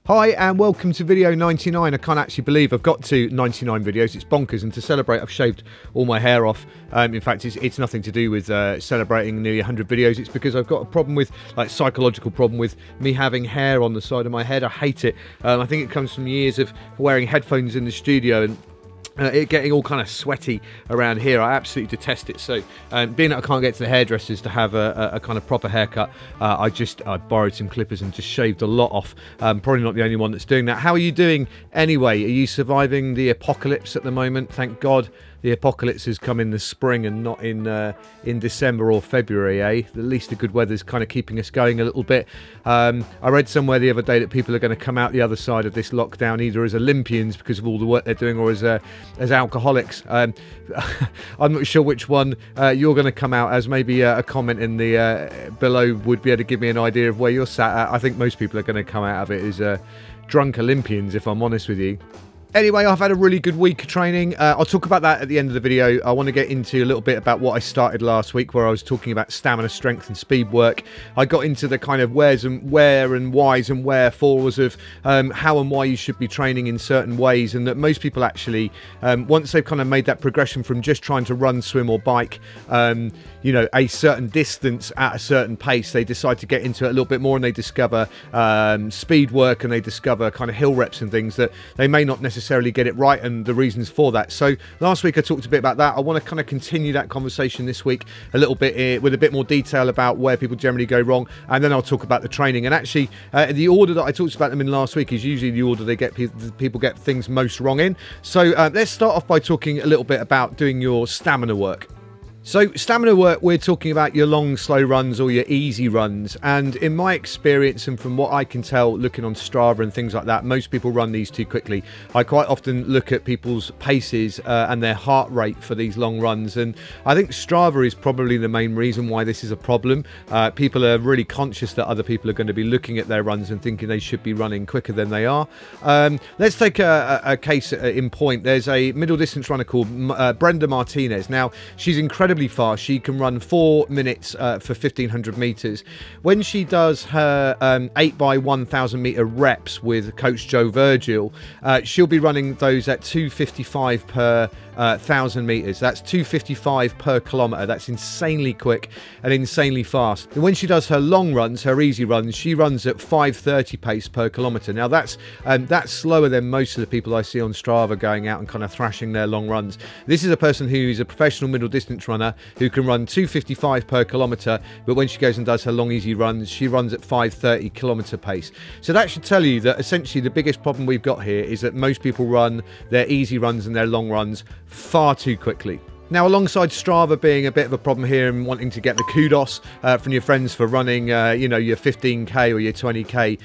Hi and welcome to video 99. I can't actually believe I've got to 99 videos. It's bonkers, and to celebrate I've shaved all my hair off. In fact, it's nothing to do with celebrating nearly 100 videos. It's because I've got a problem with, psychological problem with me having hair on the side of my head. I hate it. I think it comes from years of wearing headphones in the studio and it getting all kind of sweaty around here. I absolutely detest it. So being that I can't get to the hairdressers to have a kind of proper haircut, I borrowed some clippers and just shaved a lot off. Probably not the only one that's doing that. How are you doing anyway? Are you surviving the apocalypse at the moment? Thank God the apocalypse has come in the spring and not in December or February, eh? At least the good weather's kind of keeping us going a little bit. I read somewhere the other day that people are going to come out the other side of this lockdown either as Olympians because of all the work they're doing, or as alcoholics. I'm not sure which one you're going to come out as. Maybe a comment in the below would be able to give me an idea of where you're sat at. I think most people are going to come out of it as drunk Olympians, if I'm honest with you. Anyway, I've had a really good week of training. I'll talk about that at the end of the video. I want to get into a little bit about what I started last week, where I was talking about stamina, strength and speed work. I got into the kind of where and whys and wherefores of how and why you should be training in certain ways, and that most people actually, once they've kind of made that progression from just trying to run, swim or bike, a certain distance at a certain pace, they decide to get into it a little bit more, and they discover speed work, and they discover kind of hill reps and things that they may not necessarily get it right, and the reasons for that. So last week I talked a bit about that. I want to kind of continue that conversation this week a little bit with a bit more detail about where people generally go wrong, and then I'll talk about the training. And actually the order that I talked about them in last week is usually the order they get people get things most wrong in. So let's start off by talking a little bit about doing your stamina work. So stamina work, we're talking about your long, slow runs or your easy runs. And in my experience, and from what I can tell looking on Strava and things like that, most people run these too quickly. I quite often look at people's paces and their heart rate for these long runs. And I think Strava is probably the main reason why this is a problem. People are really conscious that other people are going to be looking at their runs and thinking they should be running quicker than they are. Let's take a case in point. There's a middle distance runner called Brenda Martinez. Now, she's incredibly fast. She can run 4 minutes for 1500 meters. When she does her 8x1000 meter reps with Coach Joe Virgil, she'll be running those at 2:55 per 1000 meters. That's 2:55 per kilometer. That's insanely quick and insanely fast. And when she does her long runs, her easy runs, she runs at 5:30 pace per kilometer. Now that's slower than most of the people I see on Strava going out and kind of thrashing their long runs. This is a person who is a professional middle distance runner who can run 2:55 per kilometer, but when she goes and does her long easy runs, she runs at 5:30 kilometer pace. So that should tell you that essentially the biggest problem we've got here is that most people run their easy runs and their long runs far too quickly. Now, alongside Strava being a bit of a problem here and wanting to get the kudos from your friends for running, your 15K or your 20K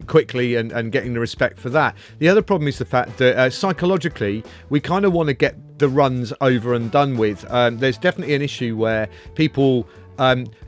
quickly and getting the respect for that, the other problem is the fact that psychologically, we kind of want to get the runs over and done with. There's definitely an issue where people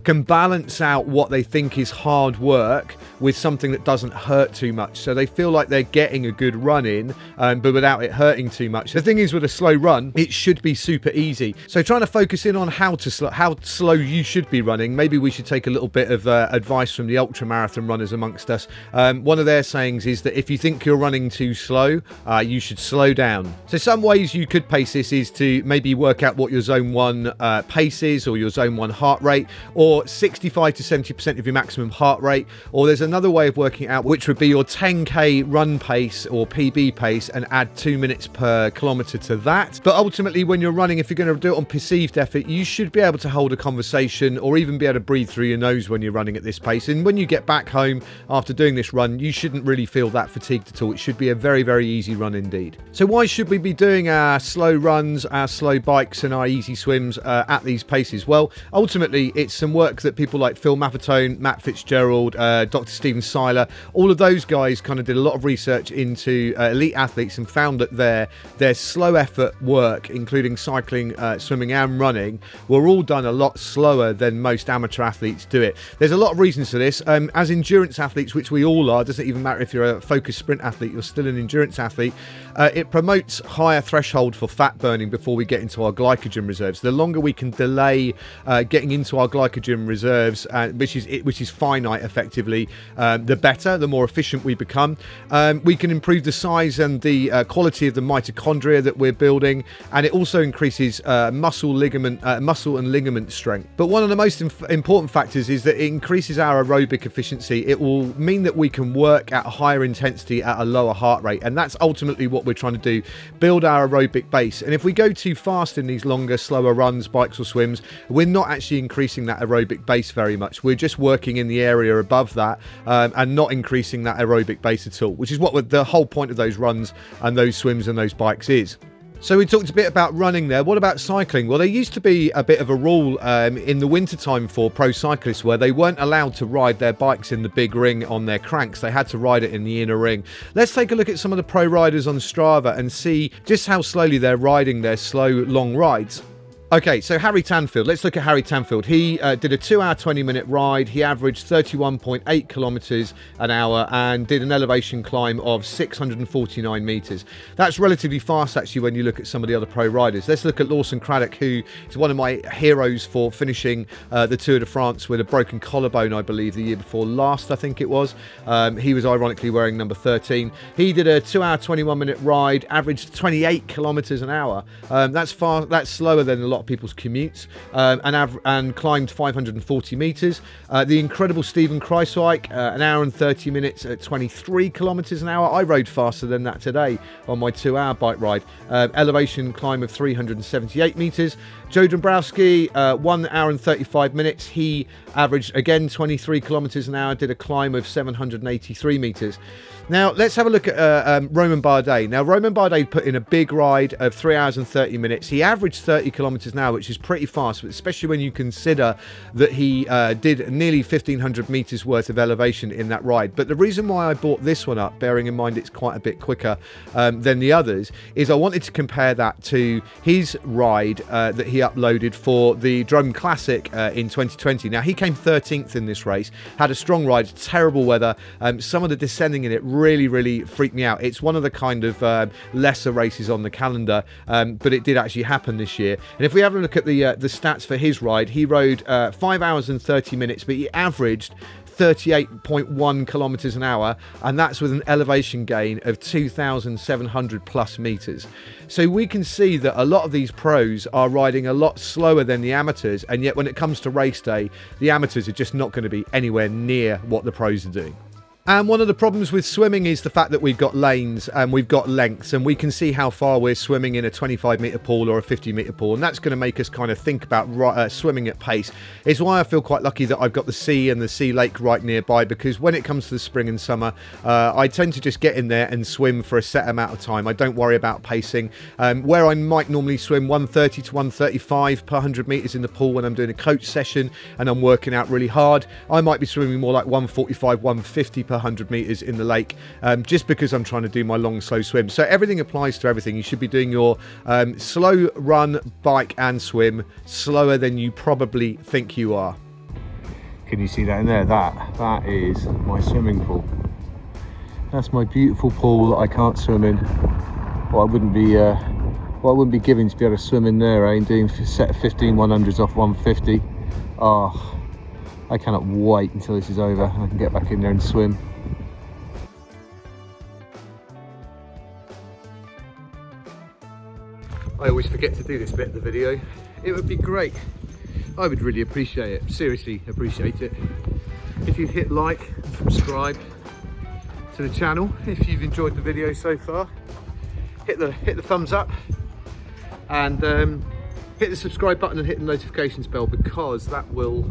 can balance out what they think is hard work with something that doesn't hurt too much. So they feel like they're getting a good run in, but without it hurting too much. The thing is, with a slow run, it should be super easy. So trying to focus in on how slow you should be running, maybe we should take a little bit of advice from the ultra marathon runners amongst us. One of their sayings is that if you think you're running too slow, you should slow down. So some ways you could pace this is to maybe work out what your zone 1 pace is, or your zone 1 heart rate, or 65 to 70% of your maximum heart rate. Or there's another way of working out, which would be your 10k run pace or PB pace, and add 2 minutes per kilometer to that. But ultimately, when you're running, if you're going to do it on perceived effort, you should be able to hold a conversation or even be able to breathe through your nose when you're running at this pace. And when you get back home after doing this run, you shouldn't really feel that fatigued at all. It should be a very, very easy run indeed. So why should we be doing our slow runs, our slow bikes and our easy swims at these paces? Well, ultimately, it's some work that people like Phil Maffetone, Matt Fitzgerald, Dr. Stephen Seiler, all of those guys kind of did a lot of research into elite athletes and found that their slow effort work, including cycling, swimming and running, were all done a lot slower than most amateur athletes do it. There's a lot of reasons for this. As endurance athletes, which we all are, doesn't even matter if you're a focused sprint athlete, you're still an endurance athlete, it promotes higher threshold for fat burning before we get into our glycogen reserves. The longer we can delay getting into our glycogen oxygen reserves, which is finite effectively, the better, the more efficient we become. We can improve the size and the quality of the mitochondria that we're building, and it also increases muscle and ligament strength. But one of the most important factors is that it increases our aerobic efficiency. It will mean that we can work at a higher intensity at a lower heart rate, and that's ultimately what we're trying to do, build our aerobic base. And if we go too fast in these longer, slower runs, bikes or swims, we're not actually increasing that aerobic base very much. We're just working in the area above that and not increasing that aerobic base at all, which is what the whole point of those runs and those swims and those bikes is. So we talked a bit about running there. What about cycling? Well, there used to be a bit of a rule in the wintertime for pro cyclists where they weren't allowed to ride their bikes in the big ring on their cranks. They had to ride it in the inner ring. Let's take a look at some of the pro riders on Strava and see just how slowly they're riding their slow, long rides. Okay, so Harry Tanfield. Let's look at Harry Tanfield. He did a 2-hour, 20-minute ride. He averaged 31.8 kilometers an hour and did an elevation climb of 649 meters. That's relatively fast, actually, when you look at some of the other pro riders. Let's look at Lawson Craddock, who is one of my heroes for finishing the Tour de France with a broken collarbone, I believe, the year before last, I think it was. He was ironically wearing number 13. He did a 2-hour, 21-minute ride, averaged 28 kilometers an hour. That's slower than a lot of people's commutes, and climbed 540 meters. The incredible Stephen Kruijswijk, an hour and 30 minutes at 23 kilometers an hour. I rode faster than that today on my 2-hour bike ride. Elevation climb of 378 meters. Joe Dombrowski, 1 hour and 35 minutes. He averaged again 23 kilometers an hour, did a climb of 783 meters. Now, let's have a look at Romain Bardet. Now, Romain Bardet put in a big ride of 3 hours and 30 minutes. He averaged 30 kilometers an hour, which is pretty fast, especially when you consider that he did nearly 1,500 meters worth of elevation in that ride. But the reason why I brought this one up, bearing in mind it's quite a bit quicker than the others, is I wanted to compare that to his ride that he uploaded for the Drome Classic in 2020. Now, he came 13th in this race, had a strong ride, terrible weather. Some of the descending in it really freaked me out. It's one of the kind of lesser races on the calendar, but it did actually happen this year. And if we have a look at the stats for his ride, he rode 5 hours and 30 minutes, but he averaged 38.1 kilometers an hour, and that's with an elevation gain of 2,700 plus meters. So we can see that a lot of these pros are riding a lot slower than the amateurs, and yet when it comes to race day, the amateurs are just not going to be anywhere near what the pros are doing. And one of the problems with swimming is the fact that we've got lanes and we've got lengths, and we can see how far we're swimming in a 25-metre pool or a 50-metre pool, and that's going to make us kind of think about swimming at pace. It's why I feel quite lucky that I've got the sea and the sea lake right nearby, because when it comes to the spring and summer, I tend to just get in there and swim for a set amount of time. I don't worry about pacing. Where I might normally swim 130 to 135 per 100 metres in the pool when I'm doing a coach session and I'm working out really hard, I might be swimming more like 145, 150 per 100 meters in the lake, just because I'm trying to do my long, slow swim. So everything applies to everything. You should be doing your slow run, bike and swim slower than you probably think you are. Can you see that in there? That is my swimming pool. That's my beautiful pool that I can't swim in. Well, I wouldn't be giving to be able to swim in there, eh? Doing a set of 15-100s off 150. Oh, I cannot wait until this is over and I can get back in there and swim. I always forget to do this bit of the video. It would be great. I would really appreciate it, seriously appreciate it, if you'd hit like and subscribe to the channel. If you've enjoyed the video so far, hit the thumbs up and hit the subscribe button and hit the notifications bell, because that will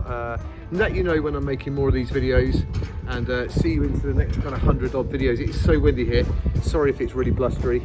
let you know when I'm making more of these videos, and see you into the next kind of 100 odd videos. It's so windy here, sorry if it's really blustery.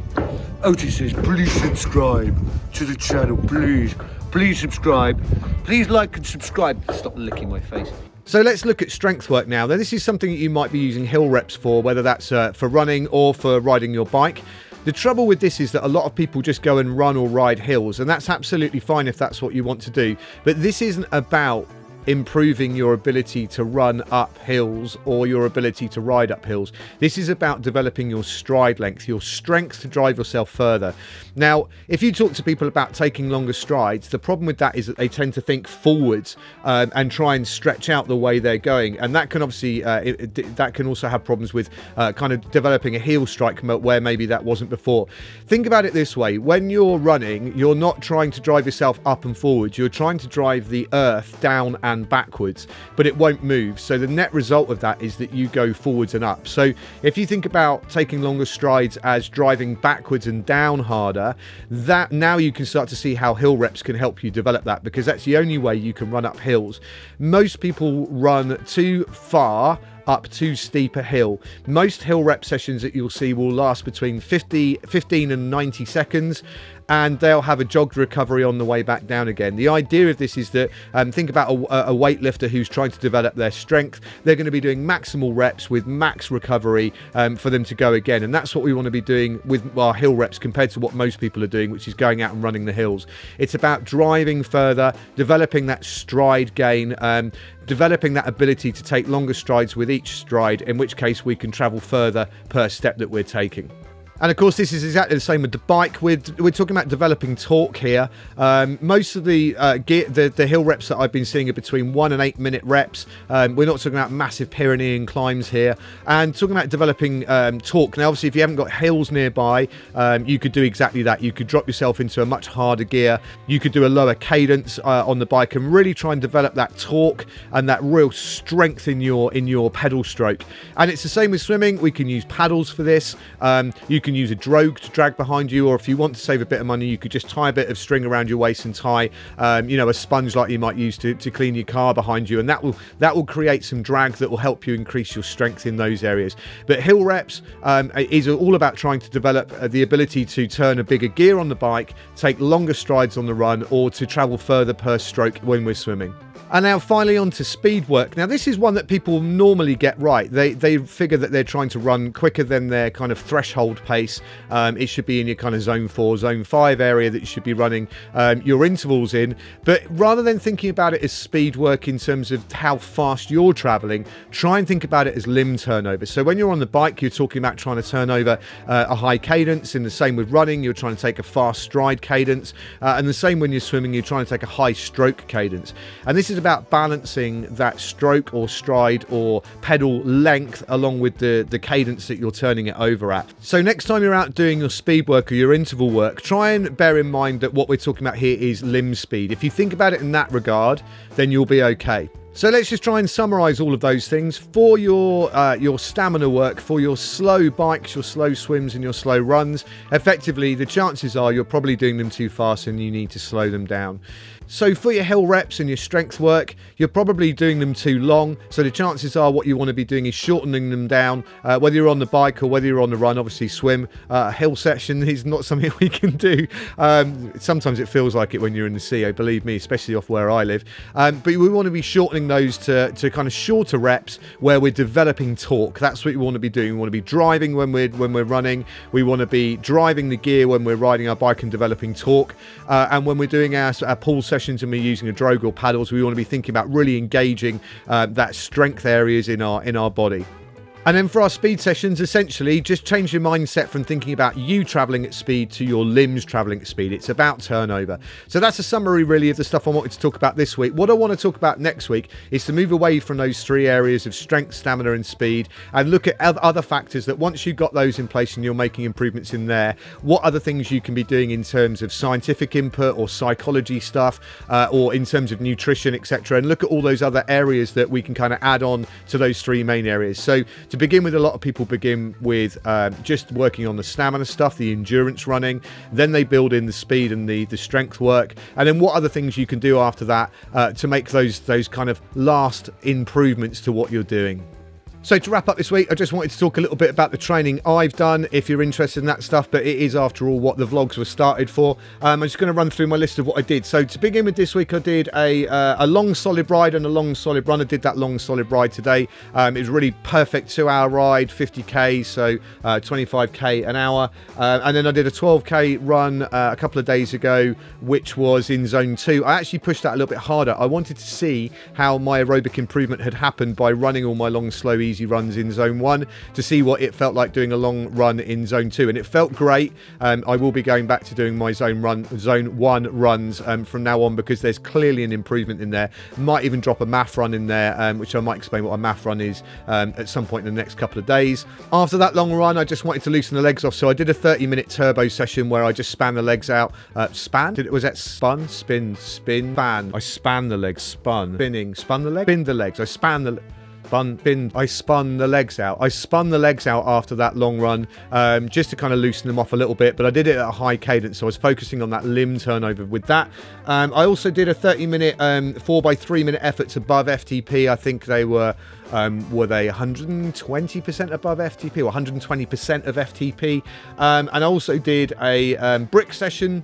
Otis says please subscribe to the channel, please subscribe, please like and subscribe. Stop licking my face. So let's look at strength work now. Now this is something that you might be using hill reps for, whether that's for running or for riding your bike. The trouble with this is that a lot of people just go and run or ride hills, and that's absolutely fine if that's what you want to do. But this isn't about improving your ability to run up hills or your ability to ride up hills. This is about developing your stride length, your strength to drive yourself further. Now, if you talk to people about taking longer strides, the problem with that is that they tend to think forwards and try and stretch out the way they're going, and that can obviously that can also have problems with kind of developing a heel strike where maybe that wasn't before. Think about it this way: when you're running, you're not trying to drive yourself up and forwards, you're trying to drive the earth down and backwards, but it won't move. So the net result of that is that you go forwards and up. So if you think about taking longer strides as driving backwards and down harder, that now you can start to see how hill reps can help you develop that, because that's the only way you can run up hills. Most people run too far up too steep a hill. Most hill rep sessions that you'll see will last between 15 and 90 seconds, and they'll have a jogged recovery on the way back down again. The idea of this is that think about a weightlifter who's trying to develop their strength. They're going to be doing maximal reps with max recovery for them to go again, and that's what we want to be doing with our hill reps compared to what most people are doing, which is going out and running the hills. It's about driving further, developing that stride gain, developing that ability to take longer strides with each stride, in which case we can travel further per step that we're taking. And of course, this is exactly the same with the bike. We're talking about developing torque here. Most of the hill reps that I've been seeing are between 1 and 8 minute reps. We're not talking about massive Pyrenean climbs here. And talking about developing torque. Now, obviously, if you haven't got hills nearby, you could do exactly that. You could drop yourself into a much harder gear. You could do a lower cadence on the bike and really try and develop that torque and that real strength in your pedal stroke. And it's the same with swimming. We can use paddles for this. You can use a drogue to drag behind you, or if you want to save a bit of money, you could just tie a bit of string around your waist and tie a sponge like you might use to clean your car behind you, and that will create some drag that will help you increase your strength in those areas. But hill reps is all about trying to develop the ability to turn a bigger gear on the bike, take longer strides on the run, or to travel further per stroke when we're swimming. And now finally on to speed work. Now this is one that people normally get right. They figure that they're trying to run quicker than their kind of threshold pace. It should be in your kind of zone 4, zone 5 area that you should be running your intervals in. But rather than thinking about it as speed work in terms of how fast you're traveling, try and think about it as limb turnover. So when you're on the bike, you're talking about trying to turn over a high cadence, and the same with running, you're trying to take a fast stride cadence, and the same when you're swimming, you're trying to take a high stroke cadence. And this is about balancing that stroke or stride or pedal length along with the cadence that you're turning it over at. So next time you're out doing your speed work or your interval work, try and bear in mind that what we're talking about here is limb speed. If you think about it in that regard, then you'll be okay. So let's just try and summarize all of those things. For your stamina work, for your slow bikes, your slow swims and your slow runs, effectively the chances are you're probably doing them too fast and you need to slow them down. So for your hill reps and your strength work, you're probably doing them too long. So the chances are what you want to be doing is shortening them down, whether you're on the bike or whether you're on the run. Obviously swim, a hill session is not something we can do. Sometimes it feels like it when you're in the sea, believe me, especially off where I live. But we want to be shortening those to kind of shorter reps where we're developing torque. That's what we want to be doing. We want to be driving when we're running. We want to be driving the gear when we're riding our bike and developing torque. And when we're doing our pull sessions and we're using a drogue or paddles, we want to be thinking about really engaging that strength areas in our body. And then for our speed sessions, essentially, just change your mindset from thinking about you traveling at speed to your limbs traveling at speed. It's about turnover. So that's a summary, really, of the stuff I wanted to talk about this week. What I want to talk about next week is to move away from those 3 areas of strength, stamina, and speed, and look at other factors that once you've got those in place and you're making improvements in there, what other things you can be doing in terms of scientific input or psychology stuff, or in terms of nutrition, etc. And look at all those other areas that we can kind of add on to those 3 main areas. So to begin with, a lot of people begin with just working on the stamina stuff, the endurance running, then they build in the speed and the strength work, and then what other things you can do after that to make those kind of last improvements to what you're doing. So to wrap up this week, I just wanted to talk a little bit about the training I've done, if you're interested in that stuff, but it is, after all, what the vlogs were started for. I'm just going to run through my list of what I did. So to begin with this week, I did a long solid ride and a long solid run. I did that long solid ride today. It was a really perfect 2-hour ride, 50k, so 25k an hour. And then I did a 12k run a couple of days ago, which was in zone 2. I actually pushed that a little bit harder. I wanted to see how my aerobic improvement had happened by running all my long, slow, easy runs in zone 1 to see what it felt like doing a long run in zone 2, and it felt great. I will be going back to doing my zone 1 runs from now on, because there's clearly an improvement in there. Might even drop a math run in there, which I might explain what a math run is at some point in the next couple of days. After that long run, I just wanted to loosen the legs off, so I did a 30-minute turbo session where I just span the legs out. Was that spun? Spin, span. I span the legs, spun, spinning, spun the legs, spin the legs. I span the I spun the legs out. I spun the legs out after that long run, just to kind of loosen them off a little bit, but I did it at a high cadence, so I was focusing on that limb turnover with that. I also did a 30-minute 4x3 minute efforts above FTP. I think they were they 120% above FTP or 120% of FTP? And I also did a brick session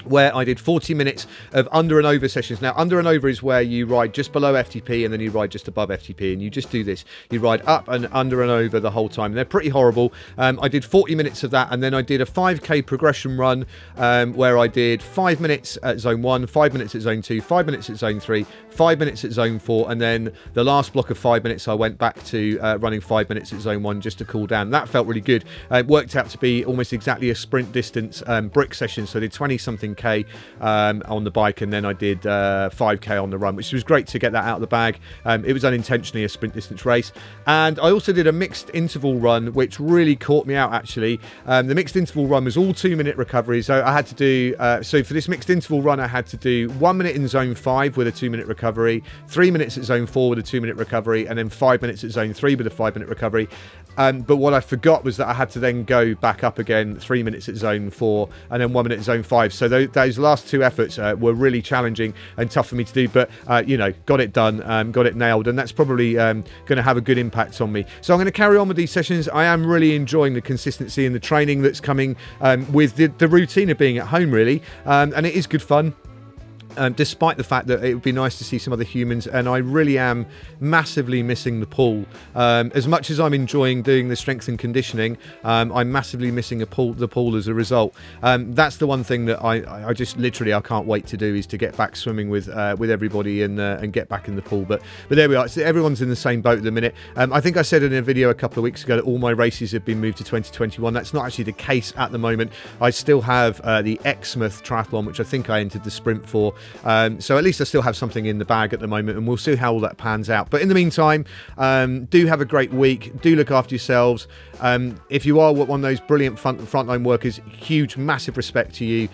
where I did 40 minutes of under and over sessions. Now, under and over is where you ride just below FTP and then you ride just above FTP, and you just do this. You ride up and under and over the whole time. And they're pretty horrible. I did 40 minutes of that, and then I did a 5k progression run where I did 5 minutes at zone 1, 5 minutes at zone 2, 5 minutes at zone 3, 5 minutes at zone 4, and then the last block of 5 minutes I went back to running 5 minutes at zone 1 just to cool down. That felt really good. It worked out to be almost exactly a sprint distance brick session, so I did 20-something k on the bike, and then I did 5k on the run, which was great to get that out of the bag. It was unintentionally a sprint distance race. And I also did a mixed interval run, which really caught me out, actually. The mixed interval run was all 2-minute recovery, so I had to do so for this mixed interval run I had to do 1 minute in zone 5 with a 2-minute recovery, 3 minutes at zone 4 with a 2-minute recovery, and then 5 minutes at zone 3 with a 5-minute recovery. But what I forgot was that I had to then go back up again, 3 minutes at zone 4 and then 1 minute at zone 5. So those last two efforts were really challenging and tough for me to do, but you know, got it done, got it nailed, and that's probably going to have a good impact on me. So I'm going to carry on with these sessions. I am really enjoying the consistency and the training that's coming with the routine of being at home, really, and it is good fun. Despite the fact that it would be nice to see some other humans, and I really am massively missing the pool. As much as I'm enjoying doing the strength and conditioning, I'm massively missing the pool as a result. That's the one thing that I just literally I can't wait to do, is to get back swimming with everybody and get back in the pool. But there we are. So everyone's in the same boat at the minute. I think I said in a video a couple of weeks ago that all my races have been moved to 2021. That's not actually the case at the moment. I still have the Exmouth Triathlon, which I think I entered the sprint for. So at least I still have something in the bag at the moment, and we'll see how all that pans out. But in the meantime, do have a great week. Do look after yourselves. If you are one of those brilliant frontline workers, huge, massive respect to you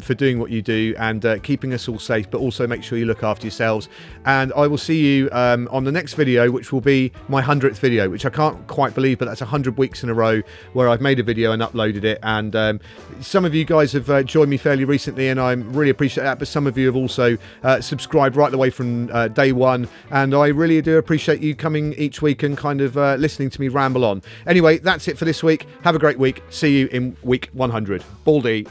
for doing what you do and keeping us all safe, but also make sure you look after yourselves. And I will see you on the next video, which will be my 100th video, which I can't quite believe, but that's 100 weeks in a row where I've made a video and uploaded it. And some of you guys have joined me fairly recently, and I really appreciate that, but some of you have also subscribed right the way from day one, and I really do appreciate you coming each week and kind of listening to me ramble on. Anyway, that's it for this week. Have a great week. See you in week 100. Baldy.